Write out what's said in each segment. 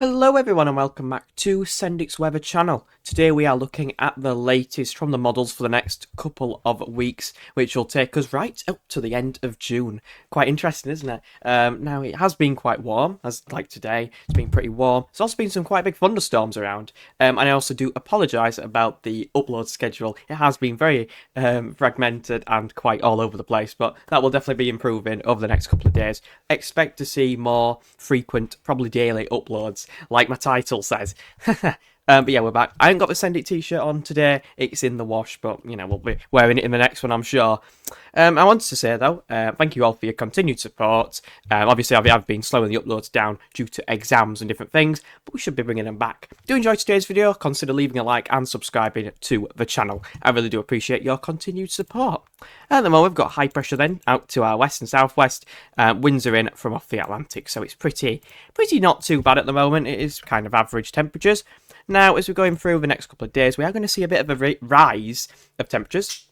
Hello everyone and welcome back to Sendik's Weather channel. Today we are looking at the latest from the models for the next couple of weeks, which will take us right up to the end of June. Quite interesting, isn't it? Now it has been quite warm, as like today, it's been pretty warm. There's also been some quite big thunderstorms around, and I also do apologise about the upload schedule. It has been very fragmented and quite all over the place, but that will definitely be improving over the next couple of days. Expect to see more frequent, probably daily uploads, like my title says. But yeah, we're back. I haven't got the Send It t-shirt on today. It's in the wash, but, you know, we'll be wearing it in the next one, I'm sure. I wanted to say, though, thank you all for your continued support. Obviously, I've been slowing the uploads down due to exams and different things, but we should be bringing them back. Do you enjoy today's video? Consider leaving a like and subscribing to the channel. I really do appreciate your continued support. At the moment, we've got high pressure then out to our west and southwest. Winds are in from off the Atlantic, so it's pretty not too bad at the moment. It is kind of average temperatures. Now, as we're going through the next couple of days, we are going to see a bit of a rise of temperatures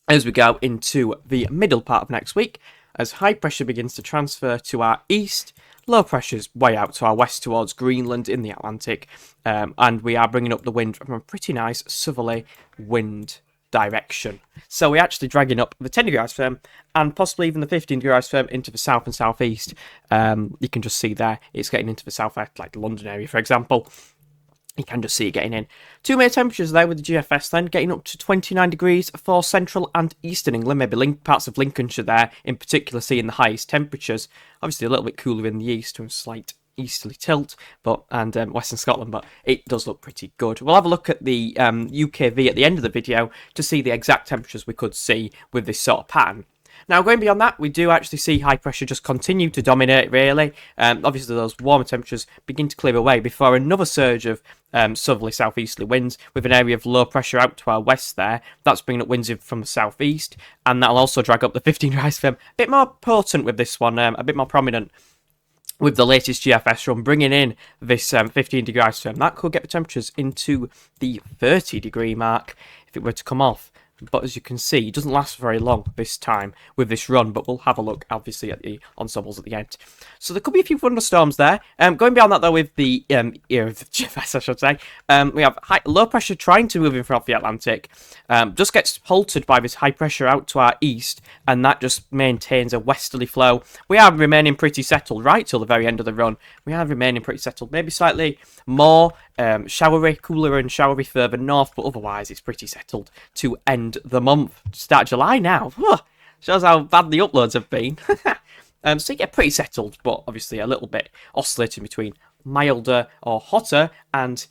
as we go into the middle part of next week, as high pressure begins to transfer to our east, low pressure's way out to our west towards Greenland in the Atlantic, and we are bringing up the wind from a pretty nice southerly wind direction. So we're actually dragging up the 10 degree ice firm and possibly even the 15 degree ice firm into the south and southeast. You can just see there, it's getting into the southwest, like the London area, for example. You can just see it getting in. Two major temperatures there with the GFS then, getting up to 29 degrees for central and eastern England, maybe parts of Lincolnshire there, in particular seeing the highest temperatures. Obviously a little bit cooler in the east, with a slight easterly tilt, and Western Scotland, but it does look pretty good. We'll have a look at the UKV at the end of the video to see the exact temperatures we could see with this sort of pattern. Now, going beyond that, we do actually see high pressure just continue to dominate, really. Obviously, those warmer temperatures begin to clear away before another surge of southerly southeasterly winds with an area of low pressure out to our west there. That's bringing up winds in from the southeast, and that'll also drag up the 15 degree ice firm. A bit more potent with this one, a bit more prominent with the latest GFS run, bringing in this 15 degree ice firm. That could get the temperatures into the 30 degree mark if it were to come off. But as you can see, it doesn't last very long this time with this run, but we'll have a look, obviously, at the ensembles at the end. So there could be a few thunderstorms there. Going beyond that, though, with the GFS, I should say, we have low pressure trying to move in from off the Atlantic. Just gets halted by this high pressure out to our east, and that just maintains a westerly flow. We are remaining pretty settled right till the very end of the run. We are remaining pretty settled, maybe slightly more showery, cooler and showery further north, but otherwise it's pretty settled to end the month. Start July now. Shows how bad the uploads have been. So you get pretty settled, but obviously a little bit oscillating between milder or hotter and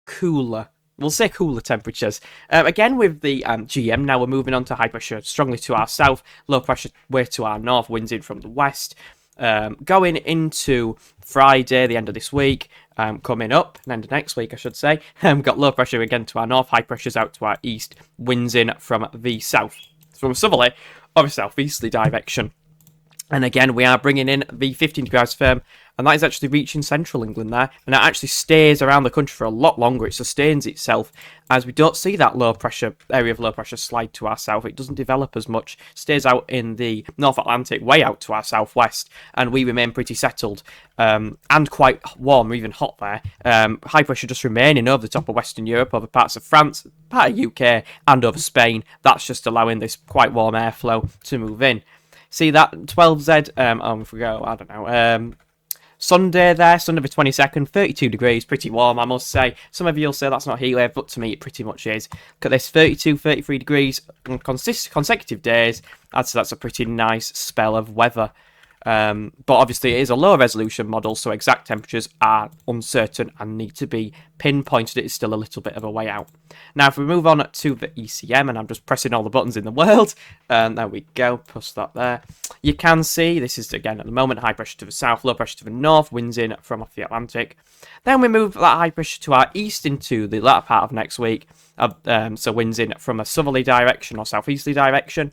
cooler. We'll say cooler temperatures. Again with the GM, now we're moving on to high pressure strongly to our south, low pressure way to our north, winds in from the west. Going into Friday, the end of this week, coming up, and end of next week, I should say, got low pressure again to our north, high pressures out to our east, winds in from the south, from a southerly or a southeasterly direction. And again, we are bringing in the 15 degree ice firm, and that is actually reaching central England there, and it actually stays around the country for a lot longer. It sustains itself, as we don't see that low pressure area of low pressure slide to our south. It doesn't develop as much, stays out in the North Atlantic, way out to our southwest, and we remain pretty settled and quite warm, or even hot there. High pressure just remaining over the top of Western Europe, over parts of France, part of UK, and over Spain. That's just allowing this quite warm airflow to move in. See that 12Z, if we go, I don't know, Sunday there, Sunday the 22nd, 32 degrees, pretty warm, I must say. Some of you will say that's not heatwave, but to me it pretty much is. Look at this, 32, 33 degrees on consecutive days. I'd say that's a pretty nice spell of weather. But obviously it is a low resolution model, so exact temperatures are uncertain and need to be pinpointed. It is still a little bit of a way out. Now if we move on to the ECM, and I'm just pressing all the buttons in the world, there we go, push that there. You can see this is again at the moment high pressure to the south, low pressure to the north, winds in from off the Atlantic. Then we move that high pressure to our east into the latter part of next week, so winds in from a southerly direction or southeasterly direction.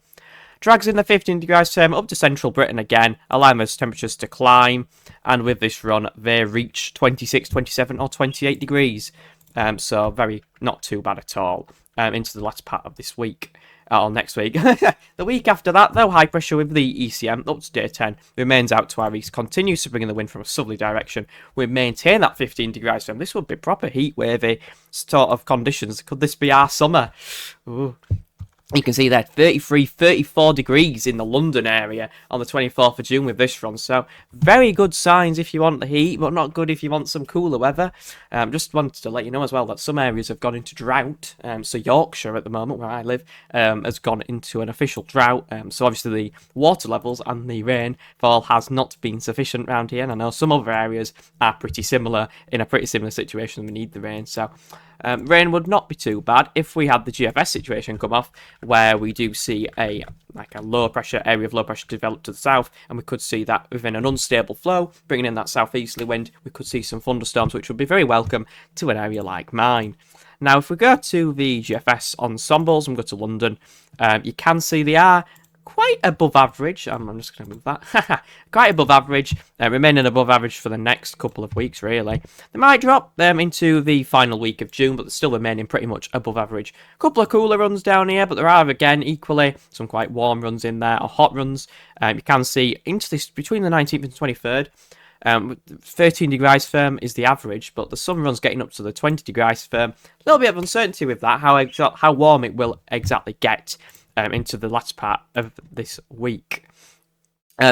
Drags in the 15 degree ice firm up to central Britain again, allowing those temperatures to climb, and with this run they reach 26, 27 or 28 degrees. So very not too bad at all into the last part of this week. or next week. The week after that, though, high pressure with the ECM up to day 10 remains out to our east, continues to bring in the wind from a southerly direction. We maintain that 15 degrees firm. This would be proper heat wavy sort of conditions. Could this be our summer? Ooh. You can see there 33, 34 degrees in the London area on the 24th of June with this front. So very good signs if you want the heat, but not good if you want some cooler weather. Just wanted to let you know as well that some areas have gone into drought. So Yorkshire at the moment, where I live, has gone into an official drought. So obviously the water levels and the rainfall has not been sufficient around here. And I know some other areas are pretty similar, in a pretty similar situation. We need the rain. So rain would not be too bad if we had the GFS situation come off, where we do see a low pressure area of low pressure develop to the south, and we could see that within an unstable flow, bringing in that southeasterly wind, we could see some thunderstorms, which would be very welcome to an area like mine. Now, if we go to the GFS ensembles and go to London, you can see they are quite above average. I'm just going to move that. Quite above average, remaining above average for the next couple of weeks, really. They might drop into the final week of June, but they're still remaining pretty much above average. A couple of cooler runs down here, but there are, again, equally some quite warm runs in there, or hot runs. You can see into this between the 19th and 23rd. 13 degrees firm is the average, but the sun runs getting up to the 20 degrees firm. A little bit of uncertainty with that, how warm it will exactly get into the last part of this week.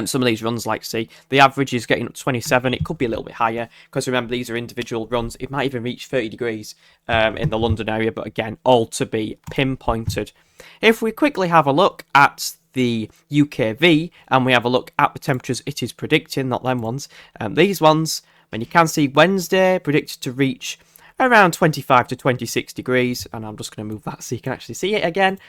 Some of these runs, like see, the average is getting up to 27. It could be a little bit higher, because remember, these are individual runs. It might even reach 30 degrees in the London area, but again, all to be pinpointed. If we quickly have a look at the UKV, and we have a look at the temperatures it is predicting, not them ones, these ones, and you can see Wednesday predicted to reach around 25 to 26 degrees, and I'm just going to move that so you can actually see it again.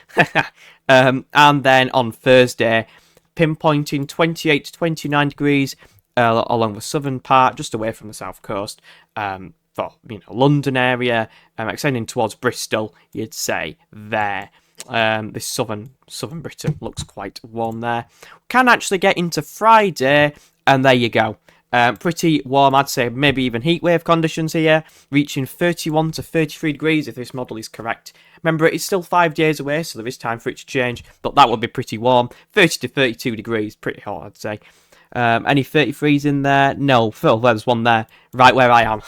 And then on Thursday, pinpointing 28 to 29 degrees along the southern part, just away from the south coast, for London area, extending towards Bristol, you'd say there. This southern Britain looks quite warm there. Can actually get into Friday, and there you go. Pretty warm, I'd say, maybe even heatwave conditions here, reaching 31 to 33 degrees if this model is correct. Remember, it's still 5 days away, so there is time for it to change, but that would be pretty warm. 30 to 32 degrees, pretty hot, I'd say. Any 33s in there? No, Phil, there's one there, right where I am.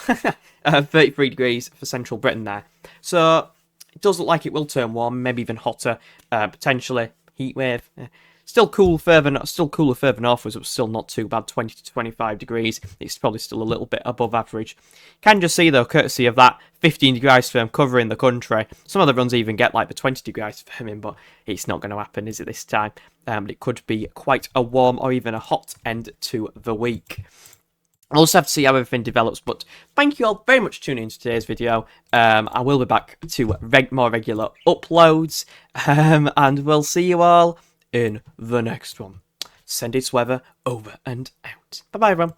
33 degrees for central Britain there. So it does look like it will turn warm, maybe even hotter, potentially. Heatwave. Still cooler further northwards, but still not too bad, 20 to 25 degrees. It's probably still a little bit above average. Can just see, though, courtesy of that 15 degrees firm covering the country, some of the runs even get like the 20 degrees firm in, but it's not going to happen, is it, this time? But it could be quite a warm or even a hot end to the week. I'll also have to see how everything develops, but thank you all very much for tuning in to today's video. I will be back to more regular uploads, and we'll see you all in the next one. Send its weather over and out. Bye-bye, everyone.